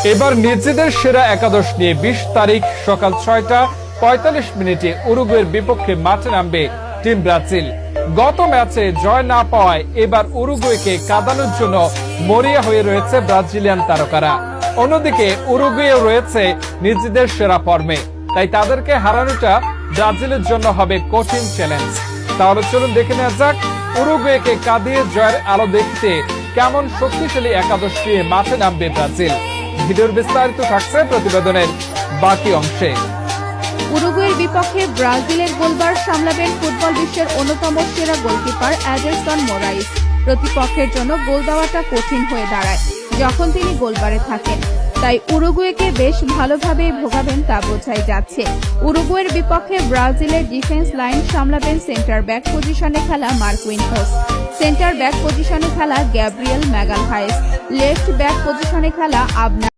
এবার নিজেদের সেরা একাদশ নিয়ে ২০ তারিখ সকাল ৬টা ৪৫ উরুগুয়ের বিপক্ষে মাঠে নামবে টিম ব্রাজিল। গত ম্যাচে জয় না পাওয়ায় এবার উরুগুয়েকে কাঁদানোর জন্য মরিয়া হয়ে রয়েছে ব্রাজিলিয়ান তারকারা। অন্যদিকে উরুগুয়েও রয়েছে নিজেদের সেরা ফর্মে, তাই তাদেরকে হারানোটা ব্রাজিলের জন্য হবে কঠিন চ্যালেঞ্জ। তাহলে চলুন দেখে নেওয়া যাক উরুগুয়েকে কাঁদিয়ে জয়ের আলো দেখতে কেমন শক্তিশালী একাদশ নিয়ে মাঠে নামবে ব্রাজিল। ভিডিওর বিস্তারিত থাকছে প্রতিবেদনের বাকি অংশে। উরুগুয়ের বিপক্ষে ব্রাজিলের গোলবার সামলাবেন ফুটবল বিশ্বের অন্যতম সেরা গোলকিপার এডারসন মোরাইস। প্রতিপক্ষের জন্য গোল দেওয়াটা কঠিন হয়ে দাঁড়ায় যখন তিনি গোলবারে থাকেন, তাই উরুগুয়েকে বেশ ভালোভাবে ভোগাবেন তা বোঝাই যাচ্ছে। উরুগুয়ের বিপক্ষে ব্রাজিলের ডিফেন্স লাইন সামলাবেন সেন্টার ব্যাক পজিশনে খেলা মার্কুইনহোস, সেন্টার ব্যাক পজিশনে খেলা গ্যাব্রিয়েল ম্যাগালহায়েস, লেফট ব্যাক পজিশনে খেলা আবনা